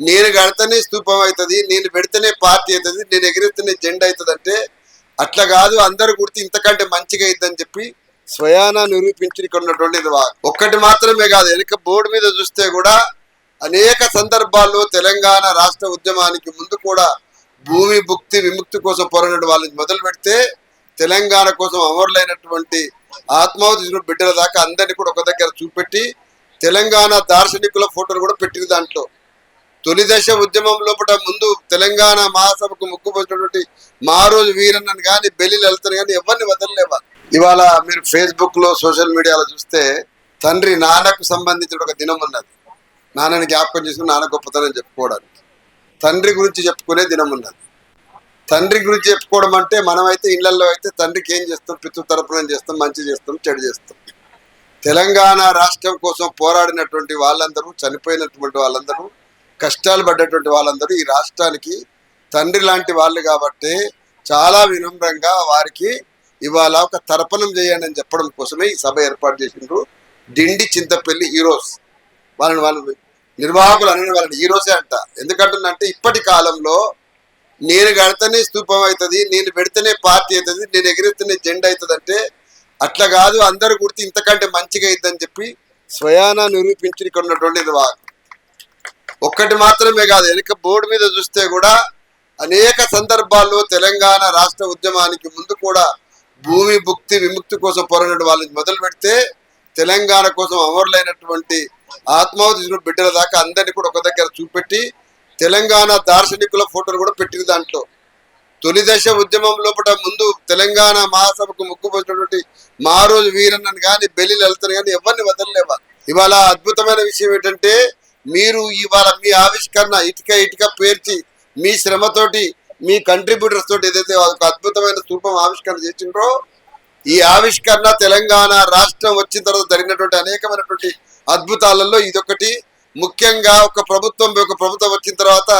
నేను కడితేనే స్తూపం అవుతుంది, నేను పెడితేనే పార్టీ అవుతుంది, నేను ఎగిరిస్తేనే జెండా అవుతుంది అంటే అట్లా కాదు, అందరు గుర్తు ఇంతకంటే మంచిగా అవుతుందని చెప్పి స్వయానా నిరూపించి ఇక్కడ ఉన్నటువంటి ఒక్కటి మాత్రమే కాదు, వెనుక బోర్డు మీద చూస్తే కూడా అనేక సందర్భాల్లో తెలంగాణ రాష్ట్ర ఉద్యమానికి ముందు కూడా భూమి భుక్తి విముక్తి కోసం పోరాడిన వాళ్ళని మొదలు పెడితే తెలంగాణ కోసం అమరులైనటువంటి ఆత్మాహుతి బిడ్డల దాకా అందరినీ కూడా ఒక దగ్గర చూపెట్టి తెలంగాణ దార్శనికుల ఫోటోలు కూడా పెట్టిన దాంట్లో తొలి దశ ఉద్యమం లోపల ముందు తెలంగాణ మహాసభకు ముక్కుపోసినటువంటి మారోజు వీరన్నను కానీ బెల్లి లలితను కానీ ఎవరిని వదలలేవా. ఇవాళ మీరు ఫేస్బుక్ లో సోషల్ మీడియాలో చూస్తే తండ్రి నాన్నకు సంబంధించిన ఒక దినం ఉన్నది. నాన్నని జ్ఞాపకం చేసుకుని నాన్న గొప్పతనం చెప్పుకోవడానికి, తండ్రి గురించి చెప్పుకునే దినం ఉన్నది. తండ్రి గురించి చెప్పుకోవడం అంటే మనమైతే ఇళ్లలో అయితే తండ్రికి ఏం చేస్తాం, పితృ తరపున చేస్తాం, మంచి చేస్తాం, చెడు చేస్తాం. తెలంగాణ రాష్ట్రం కోసం పోరాడినటువంటి వాళ్ళందరూ, చనిపోయినటువంటి వాళ్ళందరూ, కష్టాలు పడ్డటువంటి వాళ్ళందరూ ఈ రాష్ట్రానికి తండ్రి లాంటి వాళ్ళు కాబట్టి చాలా వినమ్రంగా వారికి ఇవాళ ఒక తర్పణం చేయండి అని చెప్పడం కోసమే ఈ సభ ఏర్పాటు చేసిండ్రు. డిండి చింతపల్లి హీరోస్ వాళ్ళు నిర్వాహకులు అనే వాళ్ళని హీరోసే అంట. ఎందుకంటుందంటే ఇప్పటి కాలంలో నేను కడితేనే స్తూపం అవుతుంది, నేను పెడితేనే పార్టీ అవుతుంది, నేను ఎగిరిస్తేనే జెండా అవుతుంది అంటే అట్లా కాదు, అందరు గుర్తు ఇంతకంటే మంచిగా అవుతుందని చెప్పి స్వయానా నిరూపించి ఇక్కడ ఉన్నటువంటి ఒక్కటి మాత్రమే కాదు, వెనుక బోర్డు మీద చూస్తే కూడా అనేక సందర్భాల్లో తెలంగాణ రాష్ట్ర ఉద్యమానికి ముందు కూడా భూమి భుక్తి విముక్తి కోసం పోరాడిన వాళ్ళని మొదలు పెడితే తెలంగాణ కోసం అమరులైనటువంటి ఆత్మాహుతి బిడ్డల దాకా అందరినీ కూడా ఒక దగ్గర చూపెట్టి తెలంగాణ దార్శనికుల ఫోటోలు కూడా పెట్టిన దాంట్లో తొలి దశ ఉద్యమం లోపల ముందు తెలంగాణ మహాసభకు ముక్కుపోసినటువంటి మారోజు వీరన్నను కానీ బెల్లి లలితను కానీ ఎవరిని వదలలేవా. ఇవాళ అద్భుతమైన విషయం ఏంటంటే మీరు ఇవాళ మీ ఆవిష్కరణ ఇటుక పేర్చి మీ శ్రమతోటి మీ కంట్రిబ్యూటర్స్ తోటి ఏదైతే ఒక అద్భుతమైన స్థూపం ఆవిష్కరణ చేసిండ్రో ఈ ఆవిష్కరణ తెలంగాణ రాష్ట్రం వచ్చిన తర్వాత జరిగినటువంటి అనేకమైనటువంటి అద్భుతాలలో ఇదొకటి. ముఖ్యంగా ఒక ప్రభుత్వం వచ్చిన తర్వాత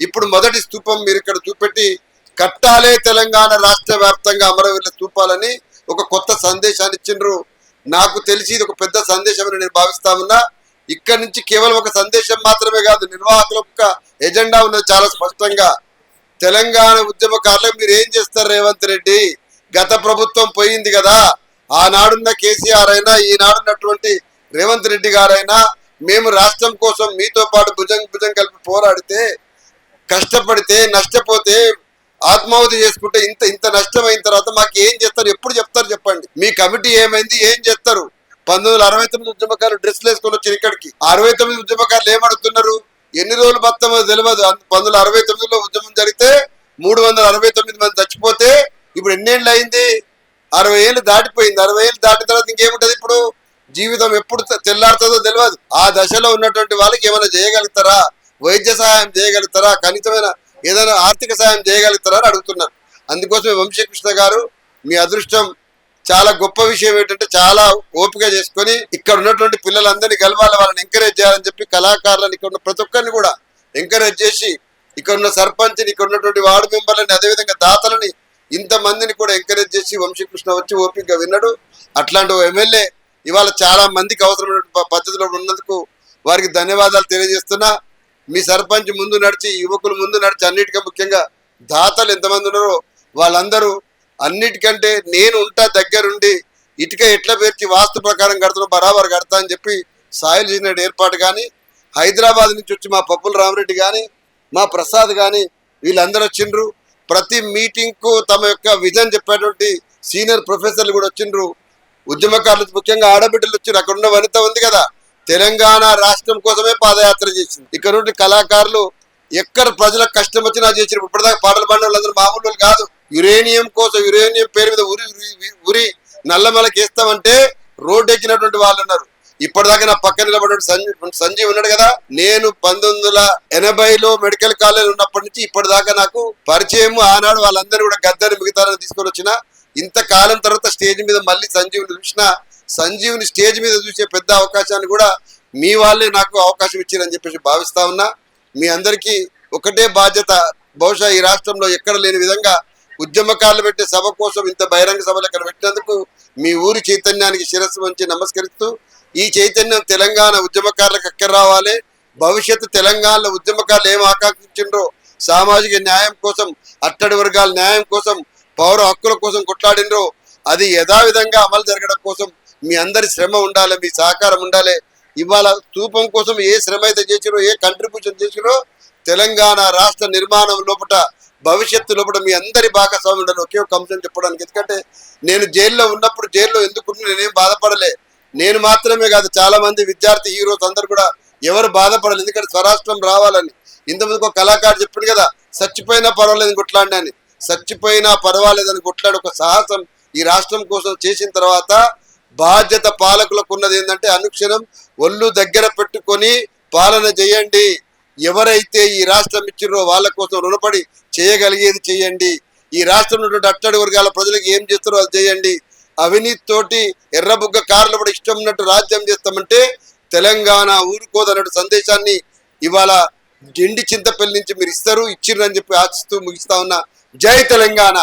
ఇప్పుడు మొదటి స్థూపం మీరు ఇక్కడ చూపెట్టి కట్టాలే తెలంగాణ రాష్ట్ర వ్యాప్తంగా అమరవీరుల స్థూపాలని ఒక కొత్త సందేశాన్ని ఇచ్చిండ్రు. నాకు తెలిసి ఇది ఒక పెద్ద సందేశం అని నేను భావిస్తా ఉన్నా. ఇక్కడి నుంచి కేవలం ఒక సందేశం మాత్రమే కాదు, నిర్వాహకులకు ఒక ఎజెండా ఉన్నది చాలా స్పష్టంగా. తెలంగాణ ఉద్యమకారులకు మీరు ఏం చేస్తారు రేవంత్ రెడ్డి, గత ప్రభుత్వం పోయింది కదా, ఆనాడున్న కేసీఆర్ అయినా ఈనాడున్నటువంటి రేవంత్ రెడ్డి గారైనా మేము రాష్ట్రం కోసం మీతో పాటు భుజం కలిపి పోరాడితే కష్టపడితే నష్టపోతే ఆత్మాహుతి చేసుకుంటే ఇంత నష్టమైన తర్వాత మాకు ఏం చేస్తారు, ఎప్పుడు చెప్తారు చెప్పండి. మీ కమిటీ ఏమైంది, ఏం చేస్తారు? 1969 ఉద్యమకారులు డ్రెస్లు వేసుకొని వచ్చారు ఇక్కడికి. 69 ఉద్యమకారులు ఏమడుతున్నారు, ఎన్ని రోజులు మొత్తం తెలియదు. 1969లో ఉద్యమం జరిగితే 369 మంది చచ్చిపోతే ఇప్పుడు ఎన్నేళ్ళు అయింది, 60 ఏళ్ళు దాటిపోయింది. 60 ఏళ్ళు దాటిన తర్వాత ఇంకేముంటది, ఇప్పుడు జీవితం ఎప్పుడు తెల్లారుతుందో తెలియదు. ఆ దశలో ఉన్నటువంటి వాళ్ళకి ఏమైనా చేయగలుగుతారా, వైద్య సహాయం చేయగలుగుతారా, కనీసమైన ఏదైనా ఆర్థిక సహాయం చేయగలుగుతారా అని అడుగుతున్నారు. అందుకోసమే వంశీకృష్ణ గారు మీ అదృష్టం చాలా గొప్ప విషయం ఏంటంటే చాలా ఓపిక చేసుకొని ఇక్కడ ఉన్నటువంటి పిల్లలందరినీ కలవాలి, వాళ్ళని ఎంకరేజ్ చేయాలని చెప్పి కళాకారులను ఇక్కడ ఉన్న ప్రతి ఒక్కరిని కూడా ఎంకరేజ్ చేసి ఇక్కడ ఉన్న సర్పంచ్ని, ఇక్కడ ఉన్నటువంటి వార్డు మెంబర్లని, అదేవిధంగా దాతలని ఇంతమందిని కూడా ఎంకరేజ్ చేసి వంశీకృష్ణ వచ్చి ఓపికగా విన్నాడు. అట్లాంటి ఎమ్మెల్యే ఇవాళ చాలా మందికి అవసరమైన పద్ధతిలో ఉన్నందుకు వారికి ధన్యవాదాలు తెలియజేస్తున్నా. మీ సర్పంచ్ ముందు నడిచి, యువకులు ముందు నడిచి, అన్నిటికీ ముఖ్యంగా దాతలు ఎంతమంది ఉన్నారో వాళ్ళందరూ అన్నిటికంటే నేను ఉంటా దగ్గరుండి ఇటుక ఎట్ల పేర్చి వాస్తు ప్రకారం కడుతున్నా బరాబర్ కడతా అని చెప్పి సాయిల్ చేసిన ఏర్పాటు కానీ, హైదరాబాద్ నుంచి వచ్చి మా పప్పుల రామరెడ్డి కానీ, మా ప్రసాద్ కానీ వీళ్ళందరూ వచ్చిండ్రు. ప్రతి మీటింగ్కు తమ యొక్క విజన్ చెప్పేటువంటి సీనియర్ ప్రొఫెసర్లు కూడా వచ్చిండ్రు. ఉద్యమకారులు ముఖ్యంగా ఆడబిడ్డలు వచ్చిండ్రు. అక్కడ ఉన్న వనిత ఉంది కదా, తెలంగాణ రాష్ట్రం కోసమే పాదయాత్ర చేసింది. ఇక్కడ నుండి కళాకారులు ఎక్కడ ప్రజలకు కష్టం వచ్చినా చేసినారు. ఇప్పటిదాకా పాటలు పాడిన వాళ్ళందరూ మామూలు కాదు. యురేనియం కోసం, యురేనియం పేరు మీద ఉరి నల్లమలకి వేస్తామంటే రోడ్డు ఎక్కినటువంటి వాళ్ళు ఉన్నారు. ఇప్పటిదాకా నా పక్కన నిలబడి సంజీవ్ ఉన్నాడు కదా, నేను 1980లో మెడికల్ కాలేజ్ ఉన్నప్పటి నుంచి ఇప్పటిదాకా నాకు పరిచయం. ఆనాడు వాళ్ళందరూ కూడా గద్దరి మిగతారని తీసుకొని వచ్చిన ఇంతకాలం తర్వాత స్టేజ్ మీద మళ్ళీ సంజీవుని చూసిన, సంజీవుని స్టేజ్ మీద చూసే పెద్ద అవకాశాన్ని కూడా మీ వాళ్ళే నాకు అవకాశం ఇచ్చారని చెప్పేసి భావిస్తా ఉన్నా. మీ అందరికీ ఒకటే బాధ్యత, బహుశా ఈ రాష్ట్రంలో ఎక్కడ లేని విధంగా ఉద్యమకారులు పెట్టే సభ కోసం ఇంత బహిరంగ సభలు ఇక్కడ పెట్టినందుకు మీ ఊరి చైతన్యానికి శిరస్సు వంచి నమస్కరిస్తూ, ఈ చైతన్యం తెలంగాణ ఉద్యమకారులకు అక్కర రావాలి, భవిష్యత్తు తెలంగాణలో ఉద్యమకారులు ఏం ఆకాంక్షించిండ్రో సామాజిక న్యాయం కోసం, అట్టడి వర్గాల న్యాయం కోసం, పౌర హక్కుల కోసం కొట్లాడినరో అది యథావిధంగా అమలు జరగడం కోసం మీ అందరి శ్రమ ఉండాలి, మీ సహకారం ఉండాలి. ఇవాళ స్థూపం కోసం ఏ శ్రమ అయితే చేసిరో, ఏ కంట్రిబ్యూషన్ చేసిరో తెలంగాణ రాష్ట్ర నిర్మాణం లోపల భవిష్యత్తు లోపల మీ అందరి భాగస్వామి ఉండాలి. ఒకే ఒక అంశం చెప్పడానికి, ఎందుకంటే నేను జైల్లో ఉన్నప్పుడు జైల్లో ఎందుకుంటే నేనేం బాధపడలే. నేను మాత్రమే కాదు, చాలా మంది విద్యార్థి హీరోస్ అందరు కూడా ఎవరు బాధపడలేదు. ఎందుకంటే స్వరాష్ట్రం రావాలని. ఇంతమందికి ఒక కళాకారుడు చెప్పిండు కదా, చచ్చిపోయినా పర్వాలేదు కొట్లాడినా అని. చచ్చిపోయినా పర్వాలేదని కొట్లాడి ఒక సాహసం ఈ రాష్ట్రం కోసం చేసిన తర్వాత బాధ్యత పాలకులకు ఉన్నది ఏంటంటే అనుక్షణం ఒళ్ళు దగ్గర పెట్టుకొని పాలన చేయండి. ఎవరైతే ఈ రాష్ట్రం ఇచ్చిరో వాళ్ళ కోసం రుణపడి చేయగలిగేది చేయండి. ఈ రాష్ట్రంలో ఉన్నటువంటి అట్టడి వర్గాల ప్రజలకు ఏం చేస్తారో అది చేయండి. అవినీతితోటి ఎర్రబుగ్గ కార్లు కూడా ఇష్టం ఉన్నట్టు రాజ్యం చేస్తామంటే తెలంగాణ ఊరుకోదన్నట్టు సందేశాన్ని ఇవాళ గిండి చింతపల్లి నుంచి మీరు ఇచ్చిర్రు అని చెప్పి ఆశిస్తూ ముగిస్తా ఉన్నా. జై తెలంగాణ.